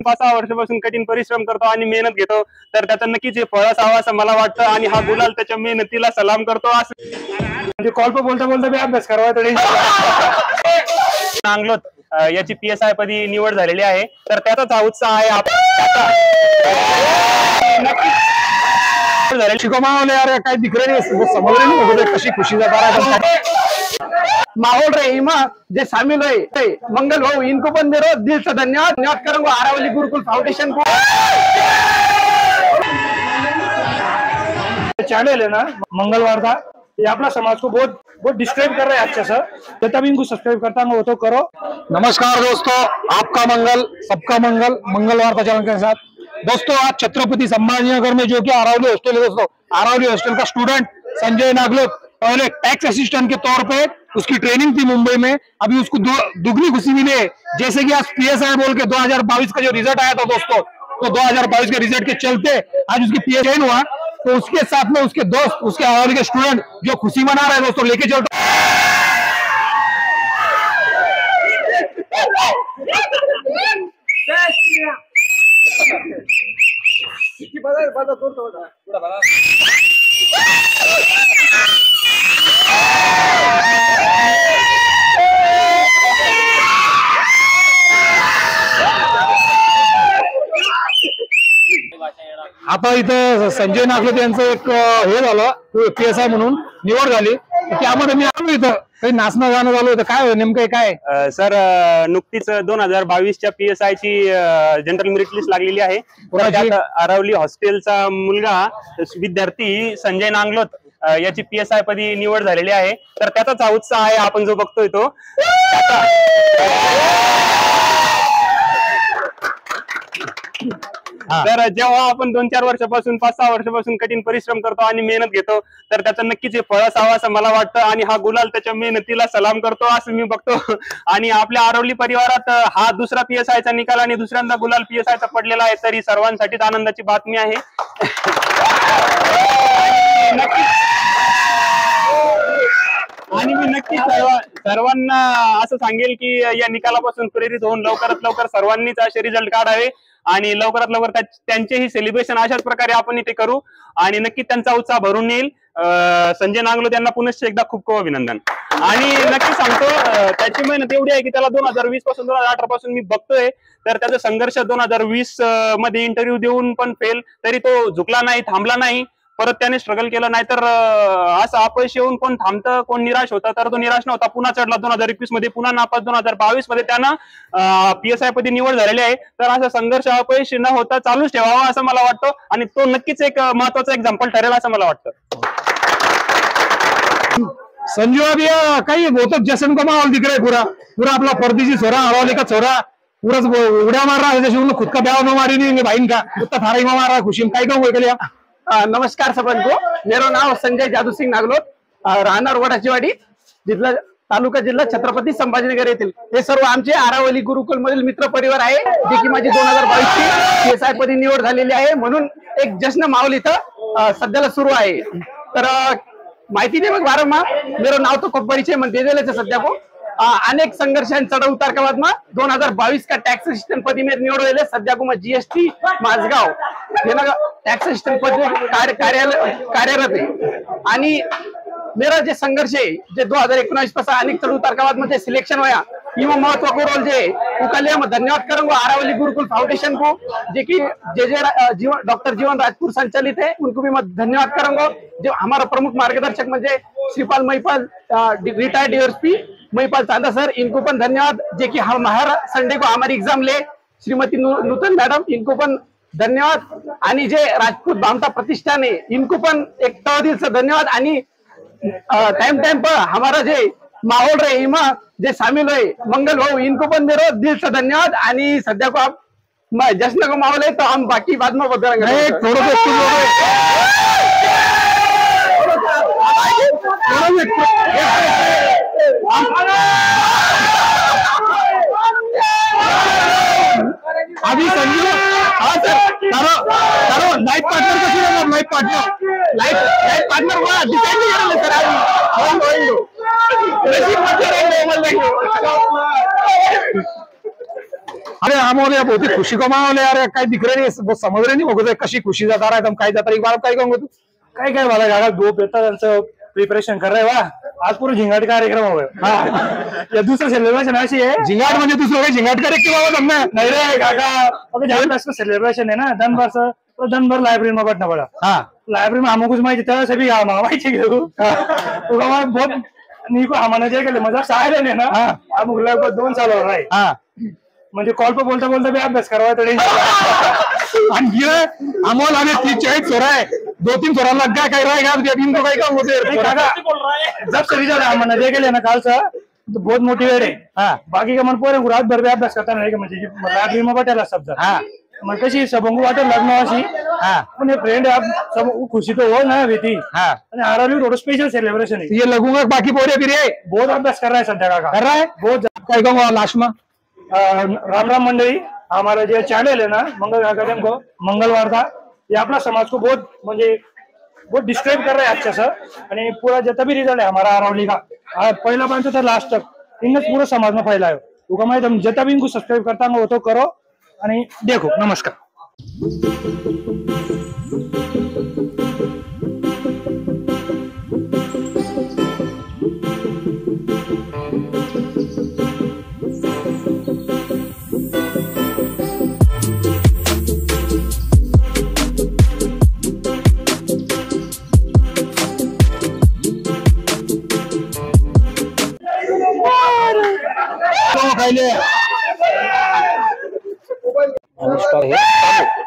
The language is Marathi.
5-6 वर्षापासून कठीण परिश्रम करतो आणि मेहनत घेतो, तर त्याचं नक्कीच हे फळ असावं असं मला वाटतं आणि हा गुलाल त्याच्या मेहनतीला सलाम करतो। असं म्हणजे कॉल पर बोलता बोलता मी अभ्यास करावा तरी नांगलोत याची PSI पदी निवड झालेली आहे, तर त्याचाच हा उत्साह आहे। शिकोमावले यार काही दिख रहे नहीं, समझ रहे नहीं मुझे कशी खुशी माहौल रहे इमा जे शामिल हुए मंगल भाऊ इनको पण मेरा दिल से धन्यवाद करूंगा आरावली गुरुकुल फाउंडेशन को। चैनल है ना मंगलवार का, ये अपना समाज को बहुत बहुत डिस्टर्ब कर रहे हैं अच्छे से, तभी इनको सब्सक्राइब करता हूँ वो तो करो। नमस्कार दोस्तों, आपका मंगल सबका मंगल, मंगलवार का चैनल के साथ। दोस्तों आज छत्रपति संभाजीनगर में जो कि अरावली हॉस्टल है दोस्तों, अरावली हॉस्टल का स्टूडेंट संजय नागलोत पहले टैक्स असिस्टेंट के तौर पे उसकी ट्रेनिंग थी मुंबई में, अभी उसको दुगनी खुशी मिली है। जैसे कि आज PSI बोल के 2022 का जो रिजल्ट आया था दोस्तों, तो 2022 के रिजल्ट के चलते आज उसकी PSI हुआ, तो उसके साथ में उसके दोस्त उसके अरावली के स्टूडेंट जो खुशी मना रहे हैं दोस्तों, लेके चलते आता इथं संजय नागलोत यांचं एक हे झालं PSI म्हणून निवड झाली, त्यामध्ये मी आलो इथं काही नाचणं गाणं झालं होतं, काय नेमकं काय? सर नुकतीच 2022च्या PSI ची जनरल मेरिट लिस्ट लागलेली आहे। अरावली हॉस्टेलचा मुलगा विद्यार्थी संजय नांगलोत याची PSI पदी निवड झालेली आहे, तर त्याचाच हा उत्साह आहे आपण जो बघतोय तो। तर जेव्हा आपण 2-4 वर्षापासून 5-6 वर्षापासून कठीण परिश्रम करतो आणि मेहनत घेतो, तर त्याचं नक्कीच हे फळ असावं असं मला वाटतं आणि हा गुलाल त्याच्या मेहनतीला सलाम करतो असं मी बघतो। आणि आपल्या अरावली परिवारात हा दुसरा PSI चा निकाल आणि दुसऱ्यांदा गुलाल PSI चा पडलेला आहे, तरी सर्वांसाठीच आनंदाची बातमी आहे। आणि मी नक्कीच सर्वांना असं सांगेल की या निकालापासून प्रेरित होऊन लवकरात लवकर सर्वांनीच असे रिझल्ट काढावे आणि लवकरात लवकर त्यांचेही सेलिब्रेशन अशाच प्रकारे आपण इथे करू आणि नक्की त्यांचा उत्साह भरून येईल। संजय नांगलोत यांना पुनश्च एकदा खूप खूप अभिनंदन। आणि नक्की सांगतो त्याची मेहनत एवढी आहे की त्याला 2020 पासून 2018 पासून मी बघतोय, तर त्याचा संघर्ष 2020 मध्ये इंटरव्ह्यू देऊन पण फेल, तरी तो झुकला नाही, थांबला नाही, परत त्याने स्ट्रगल केलं, नाही तर असं अपयश येऊन कोण थांबतं कोण निराश होतं, तर तो निराश नव्हता, पुन्हा चढला। 2021 मध्ये पुन्हा नापास, 2022 मध्ये त्यानं PSI पदी निवड झालेली आहे, तर असा संघर्ष अपयश न होता चालूच ठेवावा असं मला वाटतं आणि तो नक्कीच एक महत्वाचा एक्झाम्पल ठरेल असं मला वाटतं। संजू अभी कहीं बहुत जश्न का माहौल दिख रहा है, पूरा पूरा अपना परदेसी छोरा अरावली का छोरा पूरा उड़ा मार रहा है, जैसे उन्होंने खुद का ब्याह न मारी नहीं भाई का उतना थारा ही मार रहा है खुशी में काही का नमस्कार सबको, मेरा नाव संजय जादू सिंह नागलोत, राहणार वडाचीवाडी, जिल्हा तालुका जिल्हा छत्रपती संभाजीनगर येथील। हे सर्व आमचे आरावली गुरुकुल मधील मित्र परिवार आहे, जे की माझी 2022 ची PSI पदी निवड झालेली आहे, म्हणून एक जश्न माहोल इथं सध्याला सुरू आहे। तर माहिती नहीं मग वारंवार मेरा नाव तो खूप परिचय मन दे दिले सध्या को अनेक संघर्ष चढ़ उतार के बाद में 2022 का टैक्स असिस्टेंट पदी में निवड हुए, सध्या को मैं GST माझगाव टैक्स असिस्टेंट पद कार्यरत है। आणि मेरा जे संघर्ष है जे 2019 पास अनेक चढ़ उतार के बाद में सिलेक्शन होया, इमा महत्व को रोल जे उकलिया मैं धन्यवाद करूंगा आरावली गुरुकुल फाउंडेशन को, जे की डॉक्टर जीवन राजपुर संचालित है, उनको भी मैं धन्यवाद करूंगा। जो हमारा प्रमुख मार्गदर्शक म्हणजे Shripal Mahipal retired DSP Mahipal Chanda sir, इनको पण धन्यवाद, जे कि हम हर संडे को हमारी एग्जाम ले, श्रीमती नूतन मैडम, इनको पण धन्यवाद। आणि जे राजपूत भामटा प्रतिष्ठान है, इनको पण एक तहदिल से धन्यवाद। आणि टाइम पर हमारा जे माहौल रहे इमा जे शामिल हुए मंगल भाऊ, इनको पण मेरा दिल से धन्यवाद। आणि सध्या को आप जश्न का माहौल है, तो हम बाकी बाद में बताएंगे। अभी संजू हाँ सर करो लाइफ पार्टनर का सुना, लाइफ पार्टनर हुआ डिसाइड नहीं करेंगे सर, अरे आमोल यार बहुत ही खुशी को माहौल है यार, कहीं दिख रहे नहीं, समझ रहे नहीं बघू कशी खुशी जाता रहा एकदम, काय जाता एक बार काय कहूंगा तू काय काय मला गाडा झोप येतात त्यांचं प्रिपरेशन कर रहे वा आज पूरा झिंगाट कार्यक्रम हो गया या दूसरा सेलिब्रेशन अशी है झिंगाट म्हणजे दुसरं काही झिंगाट करे की बाबा तुमने नहीं रे काका अबे जब इसका सेलिब्रेशन है ना दिन भर से तो दिन भर लाइब्रेरी में बैठना पड़ा हाँ लाइब्रेरी में हमको कुछ माहिती था सभी माहिती घेऊ तो बहुत नीको हमारे जे केले मजाक सायले ने ना हम लगभग 2 साल हो रहा है हाँ म्हणजे कॉल पर बोलता बोलता भी अभ्यास करवा थोड़ी आणि अमोल आने 30-40 छोरा है, 2-3 छोरा लग गया कह रहेगा अभी इनको कहीं काम होते जब से रिजल्ट हमने देखे लेना काल से तो बहुत मोटिवेट है हाँ बाकी का मन पोरे रात भर भी अभ्यास करता नाही म्हणजे लाइब्रेरी में बैठेला सब जण हाँ मग कशी सबंगू वाटत लग्न अशी हाँ पण फ्रेंड आप सब खुशी तो हो ना होती हाँ आणि हरवली थोड़ा स्पेशल सेलिब्रेशन है ये लगूंगा बाकी पोरे फिर ये बहुत अभ्यास कर रहा है सध्या काका कर रहा है बहुत काय कहूंगा लास्ट में राम राम मंडळी हमारा जो चैनल है ना मंगल अकादमी को मंगल वार्ता ये अपना समाज को बहुत म्हणजे बहुत डिस्टर्ब कर रहा है अच्छा सर आणि पूरा जितना भी रिजल्ट है हमारा अरावली का पहला पांच था लास्ट तक इनने पूरा समाज में फैलायो तो मैं तुम जितना भी इनको सब्सक्राइब करता हूँ वो तो करो आणि देखो नमस्कार पहिले आणि स्टॉप हे चालू